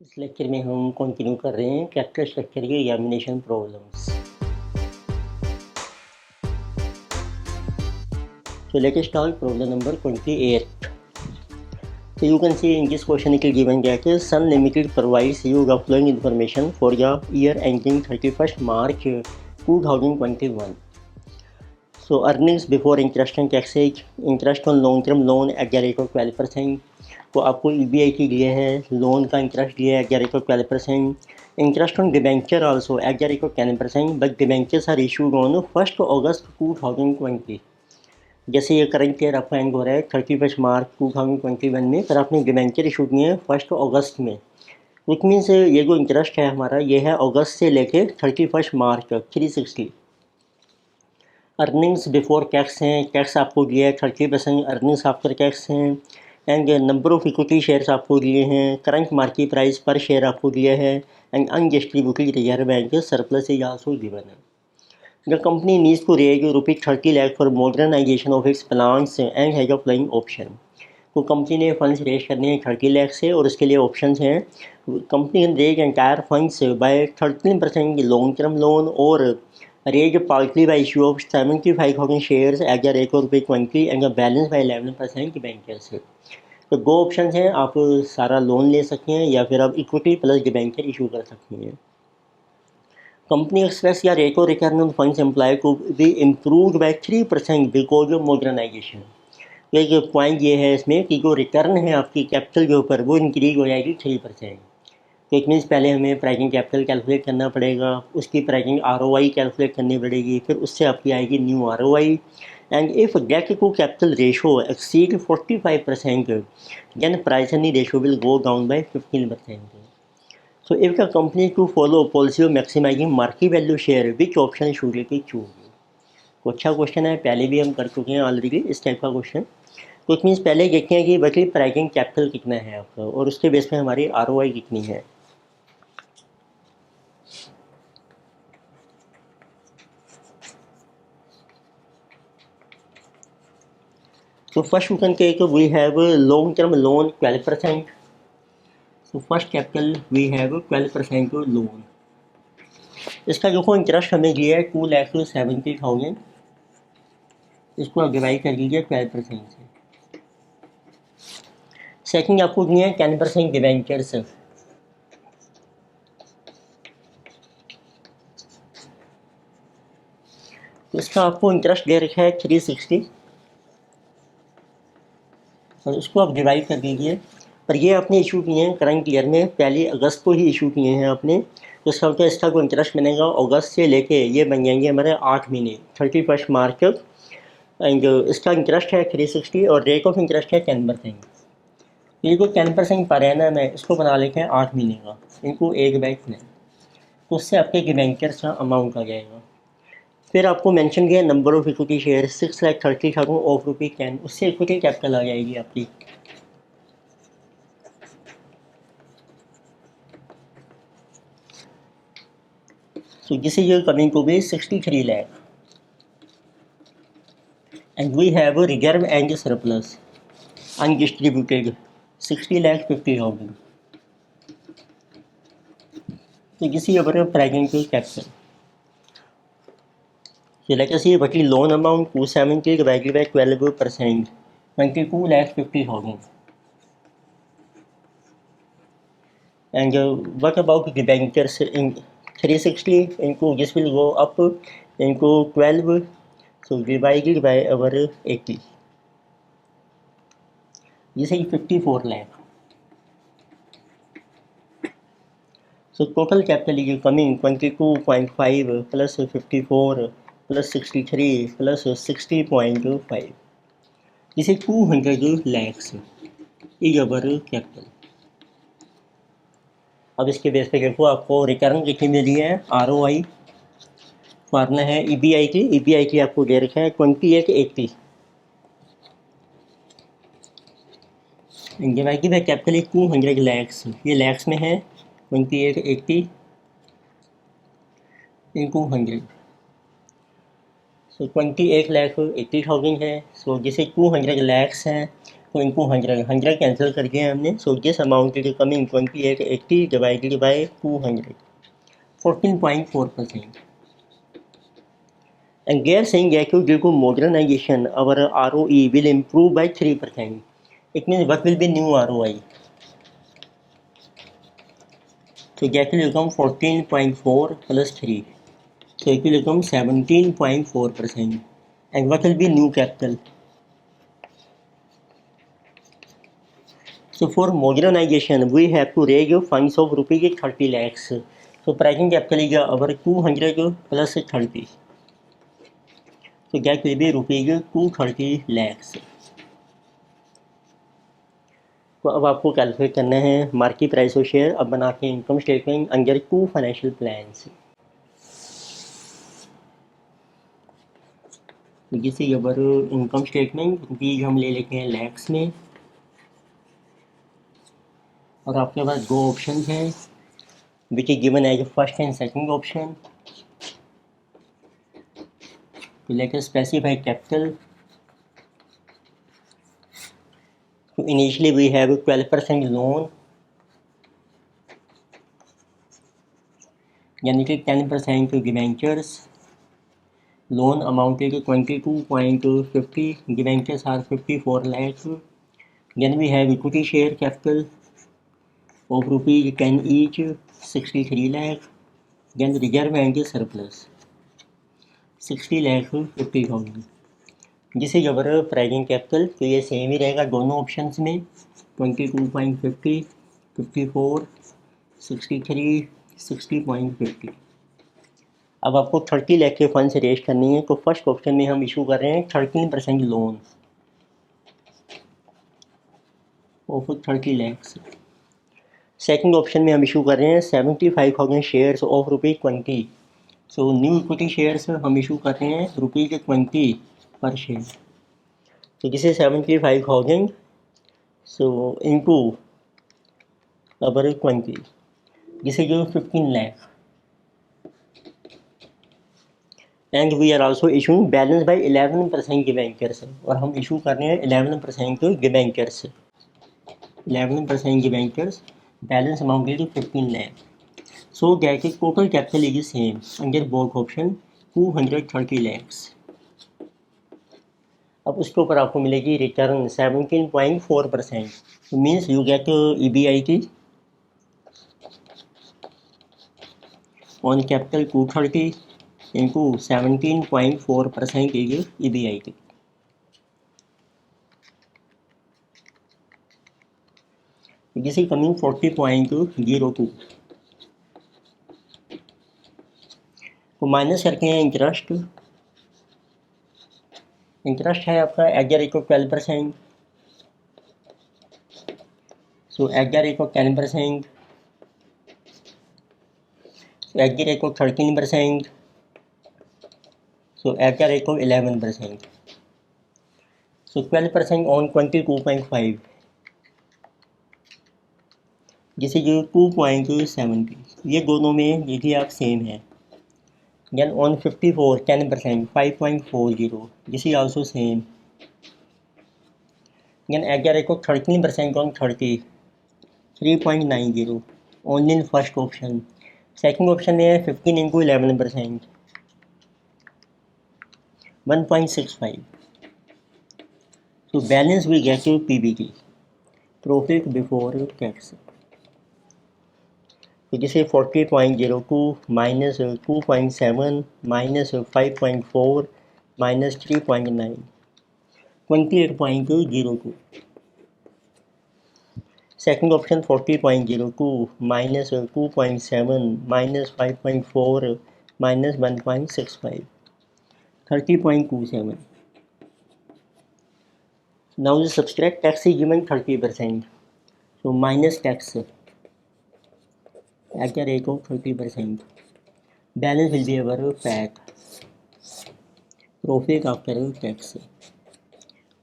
इस लेक्चर में हम कंटिन्यू कर रहे हैं कैरेक्टर स्ट्रक्चर के examination problems. So let us start problem number 28. So you can see in this question it is given that Sun Limited provides you the following information for the year ending 31st March 2021. So earnings before interest and taxes, interest on long term loan at the rate of 12%. तो आपको EBIT दिए है, loan का interest दिया है at the rate of 12%, interest on debenture also at the rate of 10%, but debentures are issued on 1 August 2020। जैसे ये current year आपका एंड हो रहा है 31 मार्च 2021 में, पर आपने डिबेंचर इशू किए हैं 1 अगस्त में। विच मीन्स ये जो इंटरेस्ट है हमारा ये है अगस्त से लेके 31 मार्च तक 360। अर्निंग्स बिफोर टैक्स हैं, टैक्स आपको दिया है 30%, अर्निंग्स आफ्टर टैक्स हैं, and number of equity shares आपको दिए हैं, current market price per share आपको दिया है, and undistributed reserve bank surplus is also given है। The company needs to raise rupees 30 lakh for modernization of its plants and has a flying option. तो company ने funds raise करने हैं 30 लाख से और उसके लिए ऑप्शंस हैं। Company can raise entire funds by 13% long term loan और raise partly by issue of 75,000 shares at the rate of ₹20 and balance by 11% bankers. तो दो ऑप्शन हैं, आप सारा लोन ले सकते हैं या फिर आप इक्विटी प्लस डिबेंचर इशू कर सकते हैं। कंपनी एक्सप्रेस या rate of return on funds employ to be improved by 3% because of modernization. एक पॉइंट ये है इसमें कि जो रिटर्न है आपकी कैपिटल के ऊपर वो इंक्रीज हो जाएगी 3%। तो इट मीन्स पहले हमें प्राइसिंग कैपिटल कैलकुलेट करना पड़ेगा, उसकी प्राइसिंग ROI कैलकुलेट करनी पड़ेगी, फिर उससे आपकी आएगी new ROI। And if debt to capital ratio exceed 45% then price earning ratio will go down by 15%। So if the company to follow policy of maximizing market value share, which option should it choose? तो अच्छा question है, पहले भी हम कर चुके हैं already इस टाइप का क्वेश्चन। तो इट मीन्स पहले देखते हैं कि बल्कि प्राइसिंग कैपिटल कितना है आपका और उसके बेस पे हमारी ROI कितनी है। So first we can take we have a long term loan 12%. So first capital we have 12% loan. इसका जो इंटरेस्ट हमें दिया है 2,70,000, इसको आप डिवाइड कर लीजिए 12% से। सेकंड आपको दिए हैं 10% डिवेंचर्स, तो इसका आपको इंटरेस्ट दे रखा है 360 और इसको आप डिवाइड कर दीजिए। पर ये आपने इशू किए हैं करंट ईयर में 1 अगस्त को ही इशू किए हैं आपने, तो इसका मतलब इसका कोई इंटरेस्ट बनेगा अगस्त से लेके ये बन जाएंगे हमारे 8 महीने 31 मार्च तक। एंड इसका इंटरेस्ट है 360 और रेट ऑफ इंटरेस्ट है 10%। ये जो 10% पर एनम है इसको बना लेते हैं 8 महीने का, इनको एक बैच में, तो उससे आपके डिबेंचर्स का अमाउंट आ जाएगा। फिर आपको मेंशन किया number of equity share 6,30,000 of ₹10, उससे इक्विटी कैपिटल आ जाएगी आपकी। So this is coming to be 63 lakh, and we have a reserve and surplus undistributed 60,50,000. So this is our present capital. So let us see what is loan amount 270 divided by 12%, 22,50,000. And what about the bankers in 360 into this will go up into 12, so divided by our 80. This is 54 lakh. So total capital is coming 22.5 plus 54 plus 63 plus 60.5. This is 200 lakhs is our capital. अब इसके base पे देखो आपको return कितनी मिली है, ROI मारना है EBIT आपको दे रखा है 2880। Divided by capital is 200 lakhs, ये लैक्स में है 2880 इंटू 100, सो 28,80,000 है। सो जिसे 200 लैक्स हैं तो इनको 100 कैंसिल कर दिया हमने। So this amount is coming 2880 divided by 200, 14.4%. And they are saying that due to modernization, our ROE will improve by 3%. It means what will be new ROI? So that will become 14.4 plus 3. So it will become 17.4%. And what will be new capital? So for modernization, we have to raise funds of rupees 30 lakhs. So present capital is our 200 plus 30. So that will be rupees 230 lakhs. तो अब आपको calculate करना है market price of share. अब बनाते हैं income statement under 2 financial plans. जिसे अगर इनकम स्टेटमेंट रुपीज़ हम ले लेते हैं लैक्स में, और आपके पास दो ऑप्शन हैं which is given as first and second option. तो लेट अस स्पेसिफाई कैपिटल। तो इनिशियली वी हैव 12% लोन, यानी कि 10% debentures. Loan amounted to 22.50, debentures are 54 lakhs. Then we have equity share capital of rupees 10 each, 63 lakh. Then reserve and surplus 60 lakh 50,000. जिसे जबर pricing capital, तो ये same ही रहेगा दोनों options में, 22.50, 54, 63, 60.50। अब आपको 30 लाख के फंड से रेज करनी है। तो फर्स्ट ऑप्शन में हम इशू कर रहे हैं 13% loan of 30 lakhs. Second option में हम इशू कर रहे हैं 75,000 shares of ₹20। So new equity shares हम इशू कर रहे हैं ₹20 पर शेयर। तो जिसे 75,000 सो इंटू अबर 20, जिसे जो 15 lakh. And we are also issuing balance by 11% debentures, और हम इशू कर रहे हैं 11% debentures, 11% debentures. Balance amount is 15 lakh. So that is total capital is same under both option 230 lakhs. अब उसके ऊपर आपको मिलेगी return 17.4%। Means you get EBIT on capital 230 into 17.4% is EBIT. This is coming 40.02। तो माइनस करते हैं इंटरेस्ट। इंटरेस्ट है आपका eight the rate of 12%, so eight the rate of 10%, eight the rate of 13%, so at the rate of 11%. So 12% on 22.5, जिसे जो 2.70, ये दोनों में यदि आप सेम है। देन ऑन 54 10% 5.40, जिसे also same. Then at the rate of 13% on 30 3.90, only in first option. Second option में है 15 into 11%, 1.65। So balance we get to PBT, profit before tax। तो जैसे 40.02 minus 2.7 minus 5.4 minus 3.9, 28.02। Second option 40.02 minus 2.7 minus 5.4 minus 1.65, 30.27। Now the subtract tax is given 30%. So minus tax at the rate of 30%. Balance will be our PAT, profit after tax।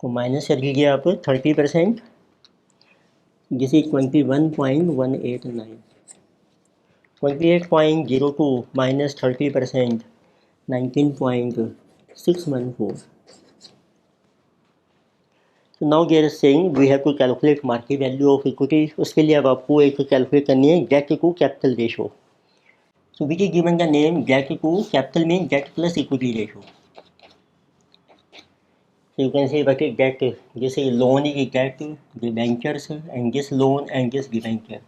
तो minus कर लीजिए आप 30%, जिसे 21.189, 28.02 minus 30%, 19.614। तो now there is saying we have to calculate market value of equity. उसके लिए अब आपको एक कैलकुलेट करनी है debt to capital ratio. So which is given the name debt to capital mean debt plus equity ratio. So you can say what is debt. This is loan is debt, debentures and this loan and this debenture.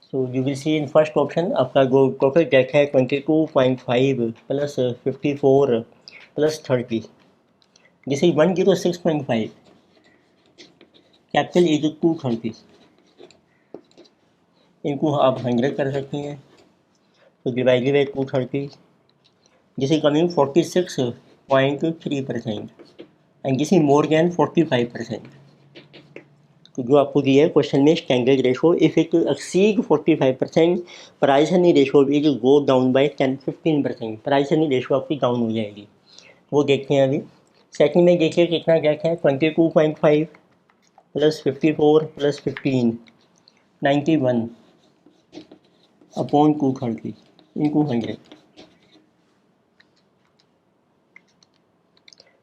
So you will see in first option आपका जो total date है 22.5 plus 54 plus 30। This is 106.5। Capital is 230। इनको आप 100 कर सकते हैं। तो divided by 230। This is coming 46.3% and this is more than 45%। तो जो आपको दिया है क्वेश्चन में standard ratio if it exceed 45% price earning ratio is go down bye 10-15%। Price earning ratio आपकी डाउन हो जाएगी। वो देखते हैं अभी। सेकंड में देखिए कितना डेट है 22.5 प्लस 54 प्लस 15 91 अपॉन 230 इनटू 100।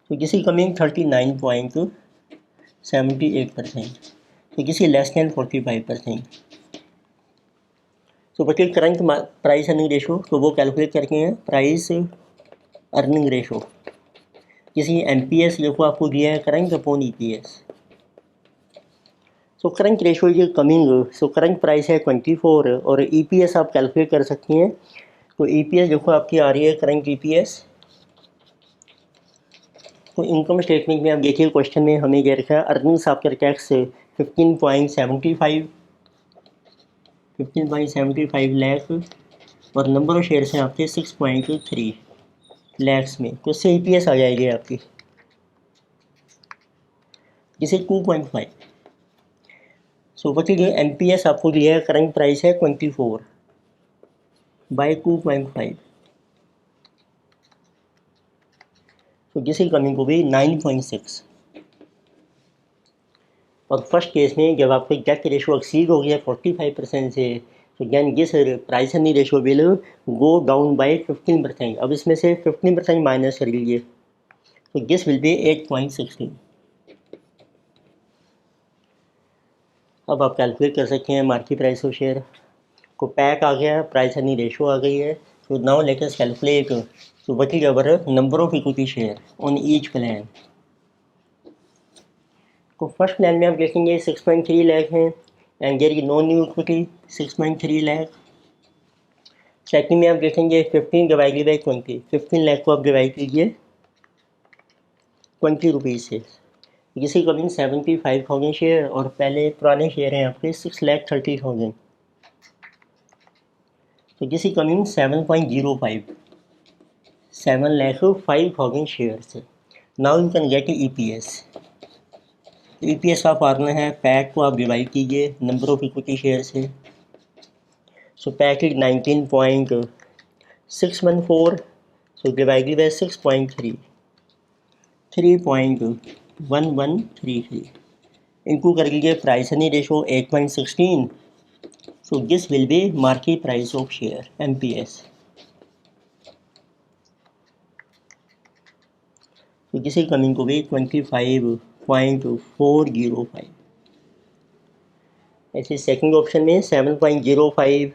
तो किसी कमिंग 39.78%। तो किसी लेस देन 45%। तो बच्चे करंट प्राइस अर्निंग रेशो तो वो कैलकुलेट करके हैं प्राइस अर्निंग रेशो। किसी एमपीएस देखो आपको दिया है current upon EPS. So current ratio ये कमिंग। सो करंट प्राइस है 24 और ईपीएस आप कैलकुलेट कर सकती हैं। तो ईपीएस देखो आपकी आ रही है करंट ईपीएस। तो इनकम स्टेटमेंट में आप देखिए क्वेश्चन में हमें ये रखा है अर्निंग्स आफ्टर टैक्स 15.75 लाख और नंबर ऑफ शेयर्स हैं आपके 6.3 लैक्स में। तो इससे ईपीएस आ जाएगी आपकी जिसे 2.5। सो बच्चे एमपीएस आपको दिया है करंट प्राइस है 24 बाई 2.5। तो जिसे कमिंग को भी 9.6। और फर्स्ट केस में जब आपको डेट रेशो एक्सीड हो गया 45% से तो then this price earning ratio will go down by 15%। अब इसमें से 15% माइनस कर लीजिए तो दिस विल बी 8.16। अब आप कैलकुलेट कर सकते हैं मार्केट प्राइस ऑफ शेयर को। पैक आ गया, प्राइस अर्निंग रेशो आ गई है। तो नाउ लेट अस कैलकुलेट तो what is our number of equity share on each plan. तो फर्स्ट प्लान में आप देखेंगे 6.3 लाख हैं and there is no new equity 6.3 lakh. Second में आप देखेंगे 15 डिवाइडेड बाई 20। 15 लाख को आप डिवाइड कीजिए 20 रुपीज़ से। जिसकी कमिंग 75,000 शेयर और पहले पुराने शेयर हैं आपके 6,30,000। तो जिसकी कमिंग 7.05 7,05,000 शेयर से। Now you can get EPS. EPS का फार्मूला है पैक को आप डिवाइड कीजिए नंबर ऑफ इक्विटी शेयर से। सो pack is 19.614 so divided by 6.3 3.1133 इनको कर लीजिए price earning ratio 8.16। So this will be market price of share MPS. तो जिसे कमिंग को भी 25.405। ऐसे सेकंड ऑप्शन में 7.05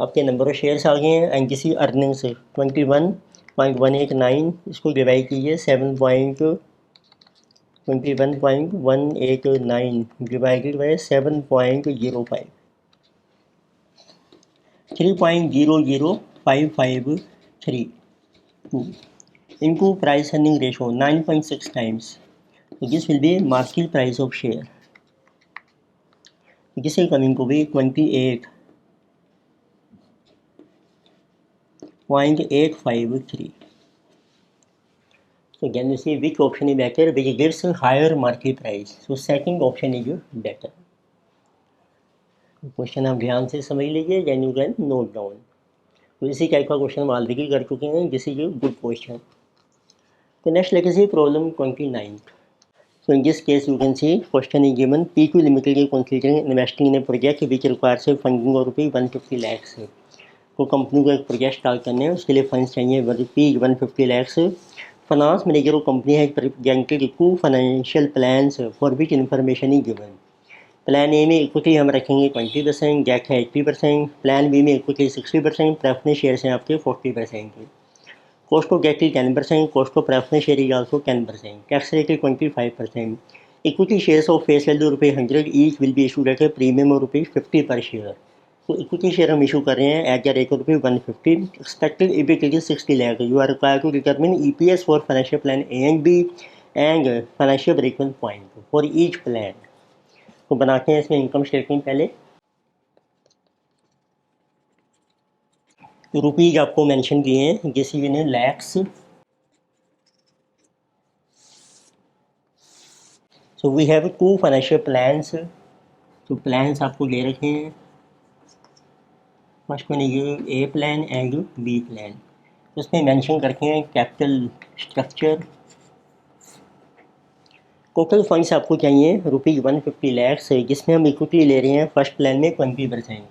आपके नंबर ऑफ शेयर्स आ गए हैं एंड किसी अर्निंग से 21.189 इसको डिवाइड कीजिए 7.21.189 डिवाइडेड बाय 7.05 3.00553 इनको प्राइस अर्निंग रेशो 9.6 टाइम्स। तो this will be market price of share. जिसे कमिंग को भी 28.853। So again you see which option is better, which gives a higher market price. So second option is better. Question आप ध्यान से समझ लीजिए then you can note down. तो इसी टाइप का क्वेश्चन हम ऑलरेडी कर चुके हैं दिस इज गुड क्वेश्चन। तो नेक्स्ट लेके सी problem 29। So in this case you can see question is given PQ Limited is considering investing in a project which requires a funding of ₹150 lakhs। तो company को एक project start करने हैं उसके लिए funds चाहिए ₹150 lakhs फाइनेंस मैनेजर और company है presented two financial plans for which information is given. Plan A में इक्विटी हम रखेंगे 20%, डेट है 80%, प्लान बी में इक्विटी 60%, प्रेफरेंस शेयर्स हैं आपके 40% के। Cost of debt is 10%, cost of preference share is also 10%, tax rate is 25%. Equity shares of face value ₹100 each will be issued at a premium of ₹50 per share. तो equity share हम issue कर रहे हैं eight the rate of ₹150. Expected EBIT is 60 lakh. You are required to determine EPS for financial plan A and B and financial break-even point for each plan. तो बनाते हैं इसमें income statement पहले। Rupees आपको mention किए हैं, जैसे ये lakhs. So we have two financial plans. तो प्लान्स आपको दे रखे हैं, फर्स्ट वन ये A plan and B plan. तो इसमें मेंशन करके हैं कैपिटल स्ट्रक्चर। टोटल फंड्स आपको चाहिए ₹150 लाख से, जिसमें हम इक्विटी ले रहे हैं फर्स्ट प्लान में 20%,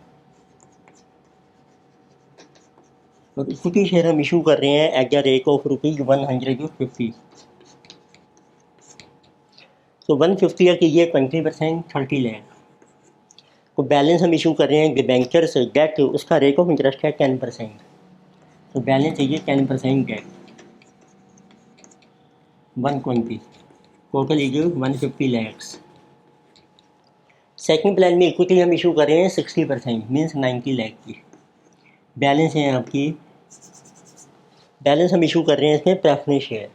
और इक्विटी शेयर हम इशू कर रहे हैं एट द रेट ऑफ ₹150। तो 150 का कीजिए 20%, 30 लाख। तो बैलेंस हम इशू कर रहे हैं डिबेंचर से, डेट उसका रेट ऑफ इंटरेस्ट है 10%। तो बैलेंस चाहिए 10% debt, 120, total is 150 lakhs. Second plan में इक्विटी हम इशू कर रहे हैं 60%, मीन्स 90 लाख की। बैलेंस है आपकी, बैलेंस हम इशू कर रहे हैं इसमें प्रेफरेंस शेयर।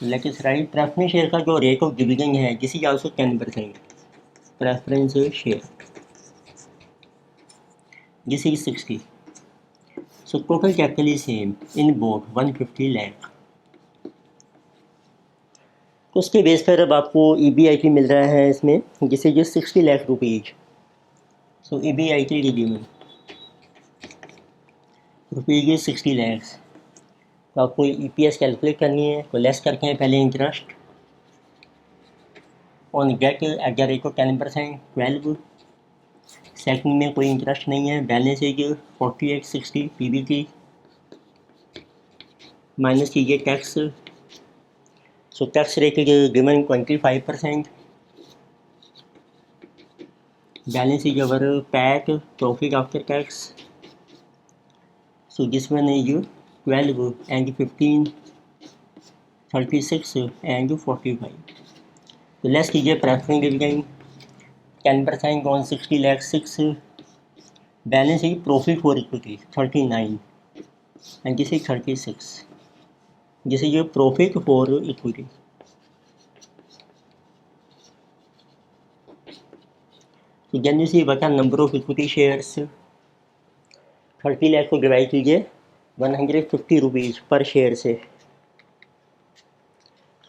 लेकिन राइट, प्रेफरेंस शेयर का जो रेट ऑफ डिविडेंड है this is also 10%, preference share this is 60। So total capital is same in both 150 lakh. तो उसके बेस पर अब आपको EBIT मिल रहा है इसमें, जिसे जो 60 लाख रुपीज। सो EBIT गिवन रुपीज 60 लैक्स। तो आपको EPS कैलकुलेट करनी है, तो लेस करके हैं पहले interest on debt at the rate of 10%, 12। Second में कोई इंटरेस्ट नहीं है, बैलेंस है कि 4860 PBT, माइनस कीजिए tax. So tax rate given 25%, balance is our PAT profit after tax. So this one is 12 and 15, 36 and 45। तो लेस कीजिए preference dividend 10% on 60 lakh 6, balance है profit for equity 39 and this is 36, this is profit for equity. तो then you see बता number of equity shares, 30 lakh को divide कीजिए 150 rupees पर share से।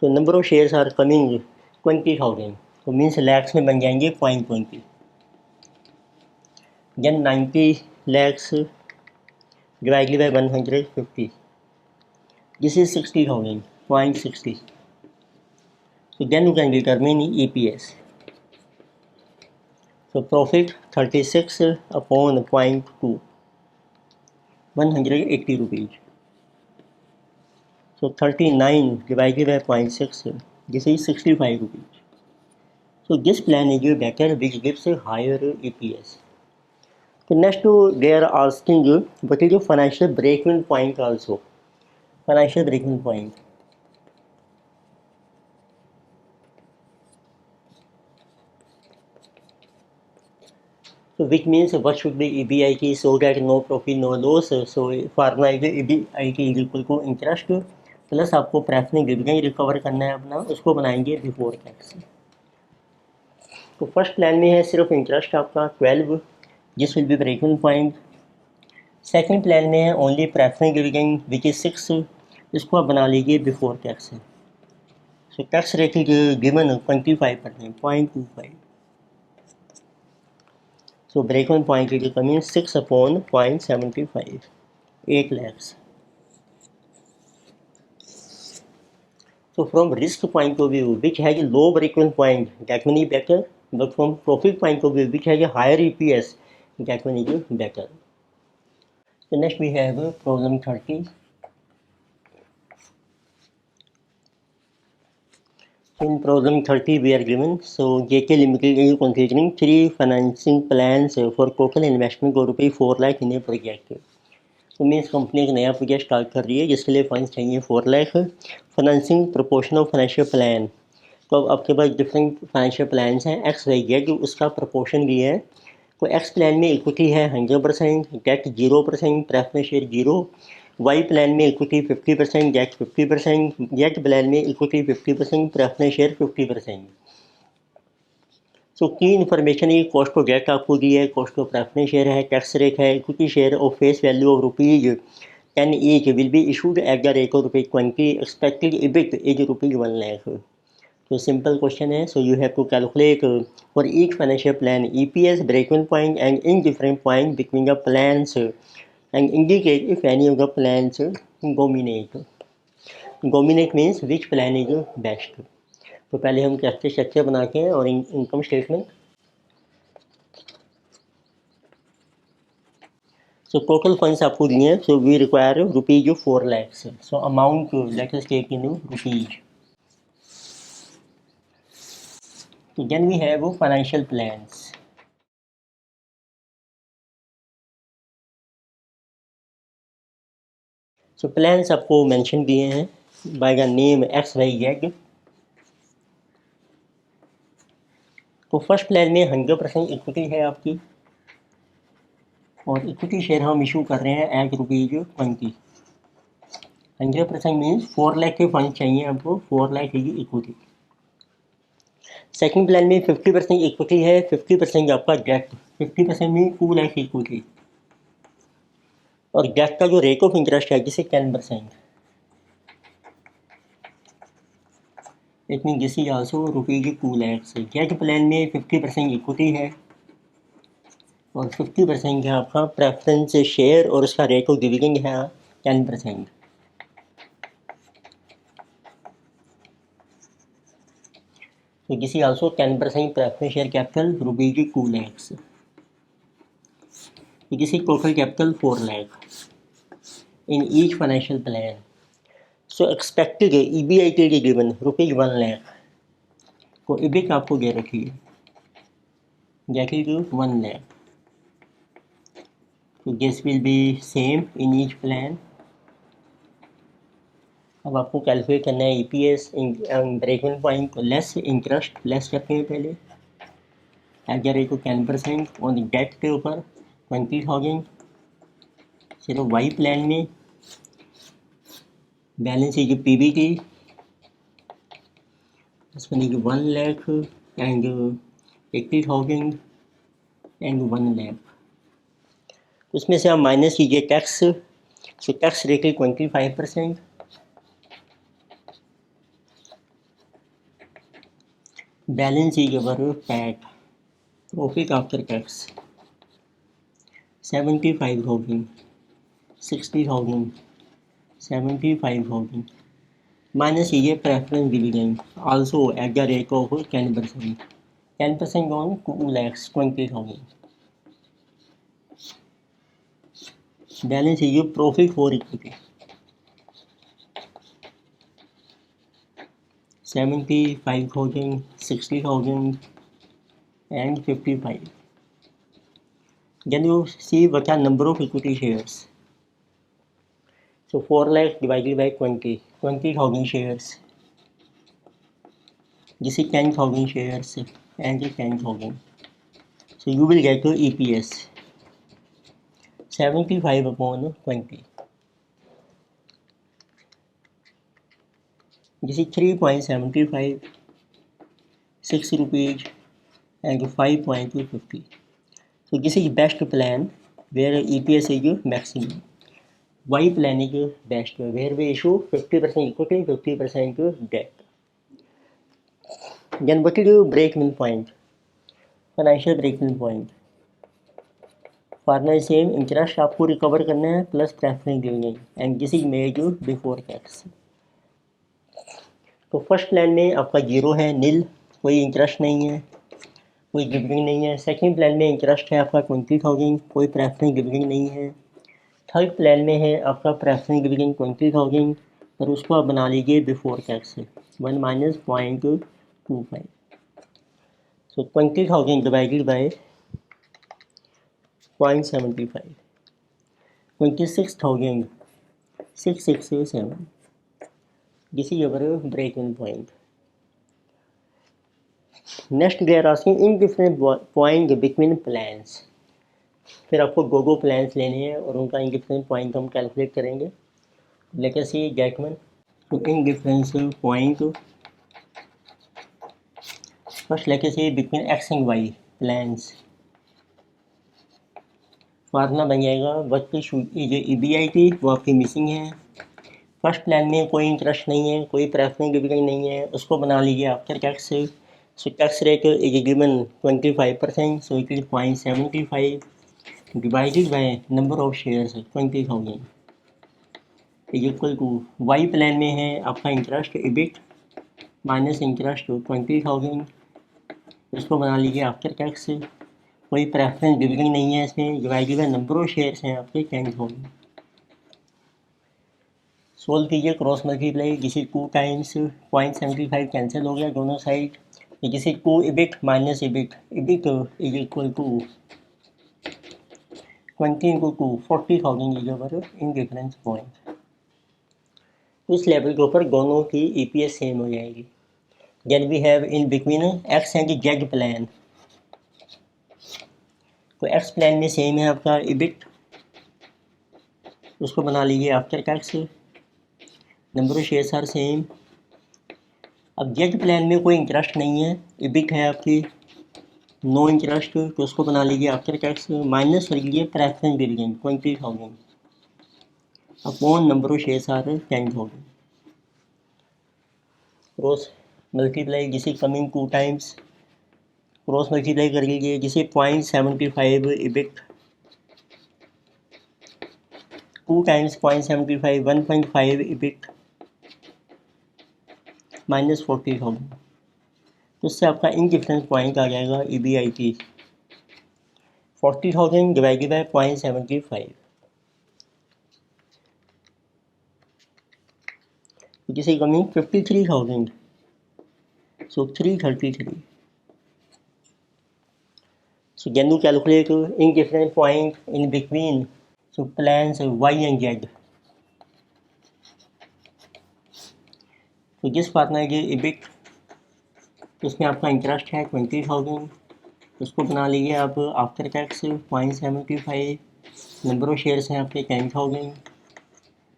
So number of shares are coming 20,000, तो means lakhs में बन जाएंगे 0.20। Then 90 lakhs divided by 150, this is 60,000, 0.60। So then you can determine EPS. So profit 36 upon 0.2, 180 rupees. So 39 divided by 0.6, this is 65 rupees. So this plan is better, which gives a higher EPS. So next they are asking you what is your financial break-even point also. Financial break-even point. So which means what should be EBIT so that no profit no loss. So formula is EBIT is equal to interest plus आपको preference dividend recover करना है अपना, उसको बनाएंगे before tax. तो first plan में है सिर्फ इंटरेस्ट आपका 12, जिस will be break even point. Second plan में है only preference dividend which is 6, इसको आप बना लीजिए before tax. So tax rate is given 25%, 0.25। So break-even point is coming 6 upon 0.75, 8 lakhs. So from risk point of view, which has a low break-even point, that one is better. But from profit point of view, which has a higher EPS, that one is better. So next we have problem 30. In problem 30, we are given, so JK Limited is considering 3 financing plans for total investment of रुपये 4 lakh in a project. तो means company एक नया project start कर रही है जिसके लिए funds चाहिए 4 lakh. Financing proportion of financial plan, तो अब आपके पास डिफरेंट फाइनेंशियल प्लान्स हैं एक्स वाई जेड, उसका प्रोपोर्शन भी है. तो एक्स प्लान में इक्विटी है 100%, debt 0%, preference share 0. Y plan में इक्विटी 50%, डेट 50%, जेड प्लान में इक्विटी 50%, प्रेफरेंस शेयर 50%. सो की इन्फॉर्मेशन ये कॉस्ट ऑफ डेट आपको दी है, कॉस्ट ऑफ प्रेफरेंस शेयर है, टैक्स रेट है, equity share of face value of ₹10 each will be issued at the rate of ₹20. Expected EBIT is ₹1 lakh. So simple question है. So you have to calculate for each financial plan EPS, break-even point and indifferent point between the plans and indicate if any of the plans dominate. Dominate means which plan is best. तो पहले हम कैसे structure बनाते हैं और income statement. So total funds आपको दिए हैं. So we require rupees 4 lakhs. So amount let us take in rupees. Then we have financial plans. So plans आपको mention दिए हैं by the name XYZ. तो फर्स्ट प्लान में 100% equity है आपकी और इक्विटी शेयर हम इशू कर रहे हैं एट ₹20. 100% मीन्स 4 लाख के फंड चाहिए आपको, 4 लाख की इक्विटी. सेकंड प्लान में 50% इक्विटी है, 50% आपका डेट, 50% में 2 लाख इक्विटी और डेट का जो रेट ऑफ इंटरेस्ट है जिसे 10%. It mean this is also ₹2 lakhs. Debt plan में 50% इक्विटी है और 50% है आपका प्रेफरेंस शेयर और उसका रेट ऑफ डिविडेंड है 10%. So this is also 10% preference share capital ₹2 lakhs. So this is total capital 4 lakh in each financial plan. So expected EBIT is given ₹1 lakh. तो EBIT आपको दे रखी है, that is 1 lakh. So this will be same in each plan. अब आपको calculate करना है EPS break even point less interest, less करते हैं पहले at the rate of 10% on debt के ऊपर 20,000. सिर्फ वाई प्लान में बैलेंस है जो PBT इसमें 1 लाख एंड 80,000 एंड 1 लाख. उसमें से आप माइनस कीजिए टैक्स. सो टैक्स रेट है 25%. Balance is our PAT, profit after tax, 75,000, 60,000, 75,000. Minus is preference dividend, also at the rate of 10%. 10% on 2 lakhs 20,000. Balance is profit for equity, 75,000, 60,000 and 55. Then you see what are number of equity shares. So 4 lakh divided by 20,000 shares. This is 10,000 shares and 10,000. So you will get your EPS 75/20. This is 3.75, 6 rupees and 5.250. So this is best plan where EPS is maximum. Y plan is best where we issue 50% equity, 50% debt. Then what is your break-even point? Financial break-even point. Farmer same interest आपको recover करना है plus preference dividend and this is made before tax. तो first plan में आपका 0 है, नील, कोई interest नहीं है, कोई डिविडेंड नहीं है. सेकंड प्लान में इंटरेस्ट है आपका 20,000, कोई प्रेफरेंस डिविडेंड नहीं है. थर्ड प्लान में है आपका प्रेफरेंस डिविडेंड 20,000, और उसको आप बना लीजिए before tax 1 minus 0.25। So 20,000 divided by 0.75, 26,667, this is your break even point. Next we are asking in different point between plans. फिर आपको गो प्लान्स लेने हैं और उनका इन डिफरेंट पॉइंट हम कैलकुलेट करेंगे। Let us see get one. तो in difference point first let us see between X and Y plans. Formula बन जाएगा वट की जो EBI थी वो आपकी मिसिंग है। फर्स्ट प्लान में कोई इंटरेस्ट नहीं है, कोई प्रेफरेंस डिविडेंड नहीं है, उसको बना लीजिए after tax. So tax rate is given 25%, so it is 0.75 divided by number of shares 20,000 is equal to Y plan में है आपका इंटरेस्ट EBIT माइनस इंटरेस्ट 20,000, इसको बना लीजिए आफ्टर टैक्स। कोई प्रेफरेंस डिविडेंड नहीं है इसमें, divided by number of shares हैं आपके 10,000। सोल्व कीजिए, क्रॉस मल्टीप्लाई, जिसे 2 टाइम्स 0.75 कैंसिल हो गया दोनों साइड, जिसे 2 EBIT minus EBIT is equal to 20 into 2 40,000 is over in difference point. इस लेवल के ऊपर दोनों की EPS सेम हो जाएगी। Then we have in between X and Z plan. तो एक्स प्लान में सेम है आपका EBIT, उसको बना लीजिए after tax, number of shares are same. अब जेड प्लान में कोई इंटरेस्ट नहीं है, EBIT है आपकी नो इंटरेस्ट, तो उसको बना लीजिए आफ्टर टैक्स, माइनस कर लीजिए preference dividend 20,000 upon number of shares are 10,000। Cross multiply, जिसे कमिंग 2 टाइम्स क्रॉस मल्टीप्लाई कर लीजिए, जिसे 0.75 EBIT 2 टाइम्स 0.75 1.5 EBIT माइनस 40,000, तो इससे आपका इन डिफरेंस पॉइंट आ जाएगा EBIT 40,000 डिवाइडेड बाय 0.75, जिसे coming 53,000, so 333। So can you calculate in different point in between so plans Y and Z? तो जिस पार्टनर के EBIT उसमें आपका इंटरेस्ट है 20,000, उसको बना लीजिए आप after tax 0.75, number of shares हैं आपके 10,000।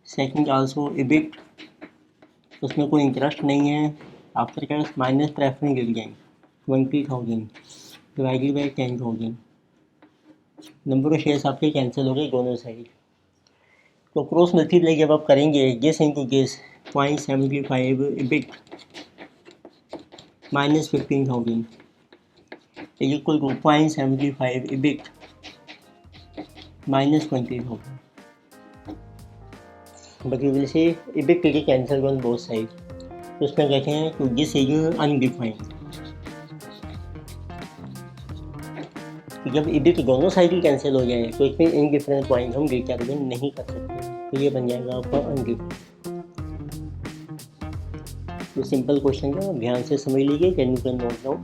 सेकंड आल्सो EBIT, उसमें कोई इंटरेस्ट नहीं है, after tax minus preference dividend 20,000 divided by 10,000, number of shares आपके कैंसिल हो गए दोनों साइड। तो क्रॉस मल्टीप्लाई जब आप करेंगे guess into guess 0.75 EBIT minus 15,000 is equal to 0.75 EBIT minus 20,000, but you will say EBIT के कैंसिल ऑन बोथ साइड, तो उसमें कहते हैं टू दिस इज अनडिफाइंड। जब EBIT दोनों साइड ही कैंसिल हो जाए तो इसमें इन डिफरेंस पॉइंट हम डिटरमिन नहीं कर सकते, तो ये बन जाएगा आपका अनडिफाइंड। तो सिंपल क्वेश्चन का ध्यान से समझ लीजिए, can you can note down.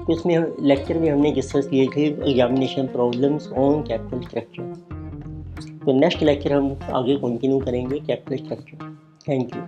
तो इसमें लेक्चर में हमने डिस्कस किए थे examination problems on capital structure. तो नेक्स्ट लेक्चर हम आगे कंटिन्यू करेंगे कैपिटल स्ट्रक्चर। Thank you.